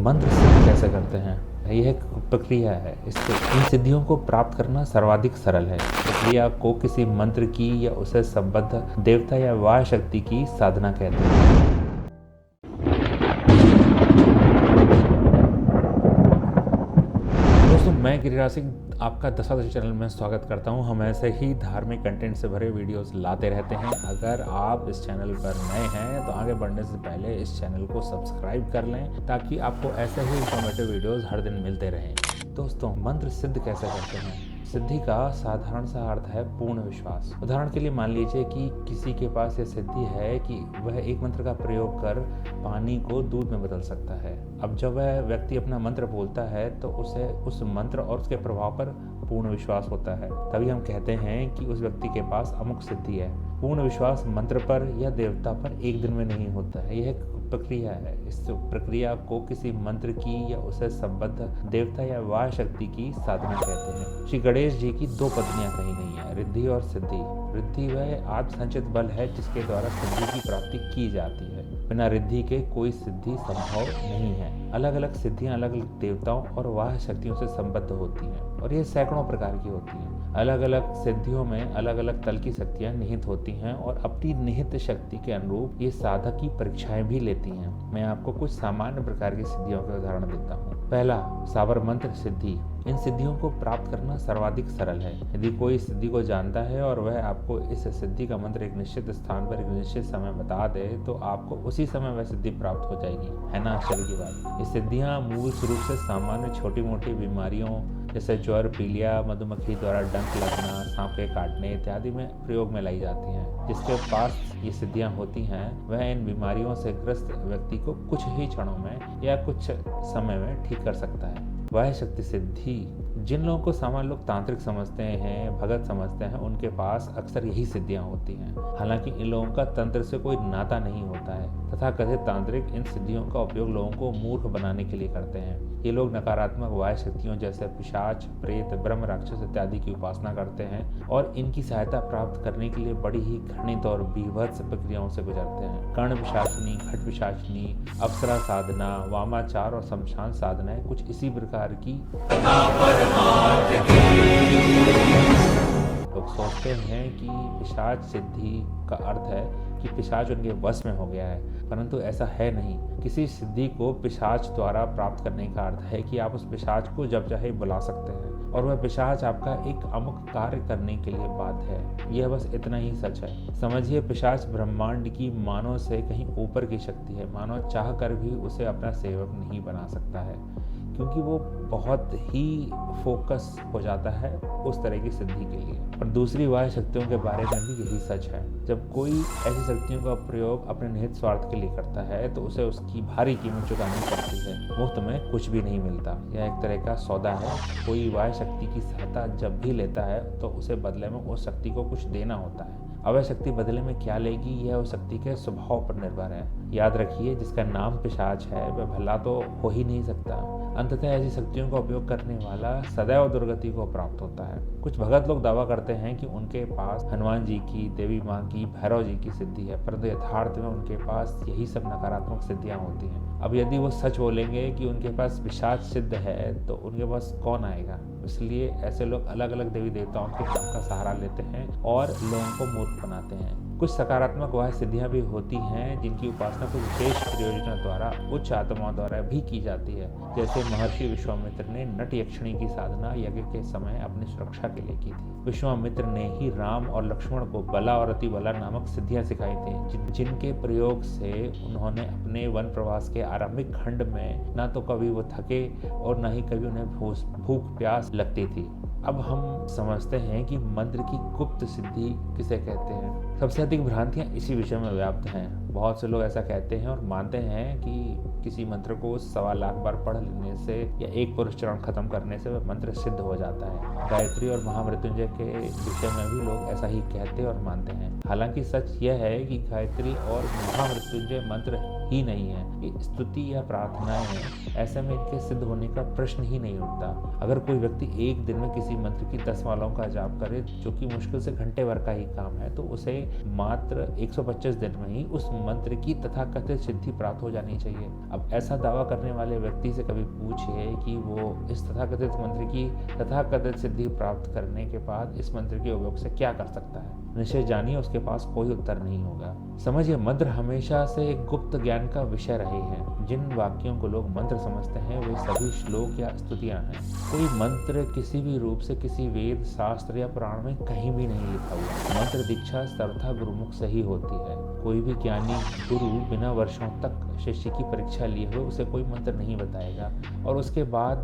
मंत्र सिद्ध कैसे करते हैं? यह एक प्रक्रिया है। इससे इन सिद्धियों को प्राप्त करना सर्वाधिक सरल है। प्रक्रिया को किसी मंत्र की या उसे संबद्ध देवता या वाह शक्ति की साधना कहते हैं। दोस्तों, मैं गिरिराज सिंह आपका दशादश चैनल में स्वागत करता हूं। हम ऐसे ही धार्मिक कंटेंट से भरे वीडियोस लाते रहते हैं। अगर आप इस चैनल पर नए हैं तो आगे बढ़ने से पहले इस चैनल को सब्सक्राइब कर लें ताकि आपको ऐसे ही इंफॉर्मेटिव वीडियोस हर दिन मिलते रहें। दोस्तों, मंत्र सिद्ध कैसे करते हैं? सिद्धि का साधारण सा अर्थ है पूर्ण विश्वास। उदाहरण के लिए मान लीजिए कि किसी के पास यह सिद्धि है कि वह एक मंत्र का प्रयोग कर पानी को दूध में बदल सकता है। अब जब वह व्यक्ति अपना मंत्र बोलता है तो उसे उस मंत्र और उसके प्रभाव पर पूर्ण विश्वास होता है। तभी हम कहते हैं कि उस व्यक्ति के पास अमुक सिद्धि है। पूर्ण विश्वास मंत्र पर या देवता पर एक दिन में नहीं होता है। यह एक प्रक्रिया है। इस प्रक्रिया को किसी मंत्र की या उसे संबद्ध देवता या वाह शक्ति की साधना कहते हैं। श्री गणेश जी की दो पत्नियां कही गई हैं, रिद्धि और सिद्धि। रिद्धि वह आत्मसंचित बल है जिसके द्वारा सिद्धि की प्राप्ति की जाती है। बिना रिद्धि के कोई सिद्धि संभव नहीं है। अलग अलग सिद्धियां अलग अलग देवताओं और वाह शक्तियों से संबद्ध होती हैं और ये सैकड़ों प्रकार की होती हैं। अलग अलग सिद्धियों में अलग अलग तल की शक्तियां निहित होती हैं और अपनी निहित शक्ति के अनुरूप ये साधक की परीक्षाएं भी लेती हैं। मैं आपको कुछ सामान्य प्रकार की सिद्धियों के उदाहरण देता हूँ। पहला, साबर मंत्र सिद्धि। इन सिद्धियों को प्राप्त करना सर्वाधिक सरल है। यदि कोई सिद्धि को जानता है और वह आपको इस सिद्धि का मंत्र एक निश्चित स्थान पर एक निश्चित समय बता दे तो आपको उसी समय वह सिद्धि प्राप्त हो जाएगी। है ना आश्चर्य की बात? ये सिद्धियां मूल रूप से सामान्य छोटी मोटी बीमारियों जैसे ज्वर, पीलिया, मधुमक्खी द्वारा डंक लगना, सांप के काटने इत्यादि में प्रयोग में लाई जाती हैं। जिसके पास ये सिद्धियां होती हैं वह इन बीमारियों से ग्रस्त व्यक्ति को कुछ ही क्षणों में या कुछ समय में ठीक कर सकता है। वाह शक्ति सिद्धि। जिन लोगों को सामान्य लोग तांत्रिक समझते हैं, भगत समझते हैं, उनके पास अक्सर यही सिद्धियां होती हैं। हालांकि इन लोगों का तंत्र से कोई नाता नहीं होता है। तथाकथित तांत्रिक इन सिद्धियों का उपयोग लोगों को मूर्ख बनाने के लिए करते हैं। ये लोग नकारात्मक वाह शक्तियों जैसे पिशाच, प्रेत, ब्रह्म, राक्षस इत्यादि की उपासना करते हैं और इनकी सहायता प्राप्त करने के लिए बड़ी ही घृणित और बीभत्स प्रक्रियाओं से गुजरते हैं। कर्ण पिशाचनी, घट पिशाचनी, अप्सरा साधना, वामाचार और शमशान साधनाएं कुछ इसी प्रकार की। लोग सोचते हैं कि पिशाच सिद्धि का अर्थ है कि पिशाच उनके वश में हो गया है, परंतु ऐसा है नहीं। किसी सिद्धि को पिशाच द्वारा प्राप्त करने का अर्थ है कि आप उस पिशाच को जब चाहे बुला सकते हैं और वह पिशाच आपका एक अमुक कार्य करने के लिए बाध्य है। यह बस इतना ही सच है। समझिए, पिशाच ब्रह्मांड की मानव से कहीं ऊपर की शक्ति है। मानव चाह कर भी उसे अपना सेवक नहीं बना सकता है क्योंकि वो बहुत ही फोकस हो जाता है उस तरह की सिद्धि के लिए। और दूसरी वाह शक्तियों के बारे में भी यही सच है। जब कोई ऐसी शक्तियों का प्रयोग अपने निहित स्वार्थ के लिए करता है तो उसे उसकी भारी कीमत चुकानी पड़ती है। मुफ्त में कुछ भी नहीं मिलता। यह एक तरह का सौदा है। कोई वाह शक्ति की सहायता जब भी लेता है तो उसे बदले में उस शक्ति को कुछ देना होता है। अब वह शक्ति बदले में क्या लेगी यह उस शक्ति के स्वभाव पर निर्भर है। याद रखिए, जिसका नाम पिशाच है वह भला तो हो ही नहीं सकता। अंततः ऐसी शक्तियों का उपयोग करने वाला सदैव दुर्गति को प्राप्त होता है। कुछ भगत लोग दावा करते हैं कि उनके पास हनुमान जी की, देवी माँ की, भैरव जी की सिद्धि है, परंतु यथार्थ में उनके पास यही सब नकारात्मक सिद्धियां होती हैं। अब यदि वो सच बोलेंगे कि उनके पास पिशाच सिद्ध है तो उनके पास कौन आएगा? इसलिए ऐसे लोग अलग अलग देवी देवताओं के नाम का सहारा लेते हैं और लोगों को मूर्ख बनाते हैं। कुछ सकारात्मक वाह सिद्धियां भी होती हैं जिनकी उपासना कुछ विशेष प्रयोजनों द्वारा, उच्च आत्माओं द्वारा भी की जाती है। जैसे महर्षि विश्वामित्र ने नट यक्षिणी की साधना यज्ञ के समय अपनी सुरक्षा के लिए की थी। विश्वामित्र ने ही राम और लक्ष्मण को बला और अति बला नामक सिद्धियां सिखाई थी, जिनके प्रयोग से उन्होंने अपने वन प्रवास के आरंभिक खंड में न तो कभी वो थके और न ही कभी उन्हें भूख प्यास लगती थी। अब हम समझते हैं कि मंत्र की गुप्त सिद्धि किसे कहते हैं। सबसे अधिक भ्रांतियां इसी विषय में व्याप्त हैं। बहुत से लोग ऐसा कहते हैं और मानते हैं कि किसी मंत्र को 1.25 लाख बार पढ़ लेने से या एक पुरुष चरण खत्म करने से वह मंत्र सिद्ध हो जाता है। गायत्री और महामृत्युंजय के विषय में भी लोग ऐसा ही कहते और मानते हैं। हालांकि सच यह है कि गायत्री और महामृत्युंजय मंत्र ही नहीं है, ये स्तुति या प्रार्थनाएं हैं। ऐसे में इनके सिद्ध होने का प्रश्न ही नहीं उठता। अगर कोई व्यक्ति एक दिन में किसी मंत्र की 10 मालाओं का जाप करे, जो कि मुश्किल से घंटे भर का ही काम है, तो उसे मात्र 125 दिन में ही उस मंत्र की तथाकथित सिद्धि प्राप्त हो जानी चाहिए। अब ऐसा दावा करने वाले व्यक्ति से कभी पूछिए कि वो इस तथाकथित मंत्र की तथाकथित सिद्धि प्राप्त करने के बाद इस मंत्र के उपयोग से क्या कर सकता है। निश्चय जानिए उसके पास कोई उत्तर नहीं होगा। समझिए, मंत्र हमेशा से एक गुप्त ज्ञान का विषय रहे हैं। जिन वाक्यों को लोग मंत्र समझते हैं वे सभी श्लोक या स्तुतियां हैं। कोई मंत्र किसी भी रूप से किसी वेद, शास्त्र या पुराण में कहीं भी नहीं लिखा हुआ। मंत्र दीक्षा सर्वथा गुरुमुख से ही होती है। कोई भी ज्ञानी गुरु बिना वर्षों तक शिष्य की परीक्षा लिए हुए उसे कोई मंत्र नहीं बताएगा, और उसके बाद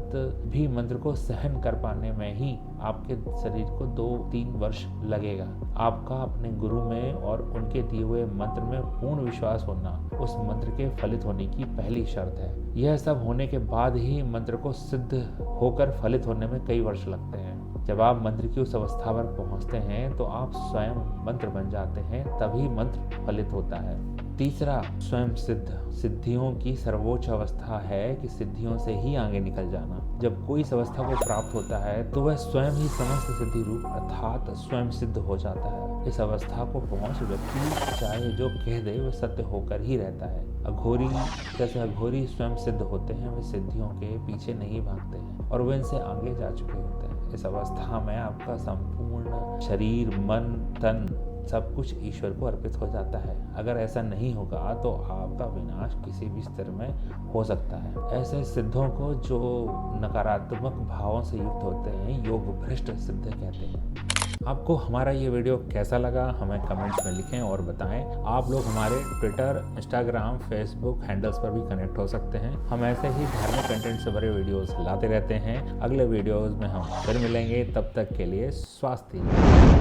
भी मंत्र को सहन कर पाने में ही आपके शरीर को 2-3 वर्ष लगेगा। आपका अपने गुरु में और उनके दिए हुए मंत्र में पूर्ण विश्वास होना उस मंत्र के फलित होने की पहली शर्त है। यह सब होने के बाद ही मंत्र को सिद्ध होकर फलित होने में कई वर्ष लगते हैं। जब आप मंत्र की उस अवस्था पर पहुंचते हैं तो आप स्वयं मंत्र बन जाते हैं, तभी मंत्र फलित होता है। तीसरा, स्वयं सिद्ध। सिद्धियों की सर्वोच्च अवस्था है कि सिद्धियों से ही आगे निकल जाना। जब कोई इस अवस्था को प्राप्त होता है तो वह स्वयं ही समस्त सिद्धि रूप अर्थात स्वयं सिद्ध हो जाता है। इस अवस्था को पहुंच व्यक्ति चाहे जो कह दे वह सत्य होकर ही रहता है। अघोरी जैसे अघोरी स्वयं सिद्ध होते हैं, वे सिद्धियों के पीछे नहीं भागते हैं और वे इनसे आगे जा चुके होते हैं। इस अवस्था में आपका संपूर्ण शरीर, मन, तन सब कुछ ईश्वर को अर्पित हो जाता है। अगर ऐसा नहीं होगा तो आपका विनाश किसी भी स्तर में हो सकता है। ऐसे सिद्धों को जो नकारात्मक भावों से युक्त होते हैं योग भ्रष्ट सिद्ध कहते हैं। आपको हमारा ये वीडियो कैसा लगा हमें कमेंट्स में लिखें और बताएं। आप लोग हमारे ट्विटर, इंस्टाग्राम, फेसबुक हैंडल्स पर भी कनेक्ट हो सकते हैं। हम ऐसे ही धार्मिक कंटेंट से भरे वीडियोस लाते रहते हैं। अगले वीडियोस में हम फिर मिलेंगे, तब तक के लिए स्वास्थ्य।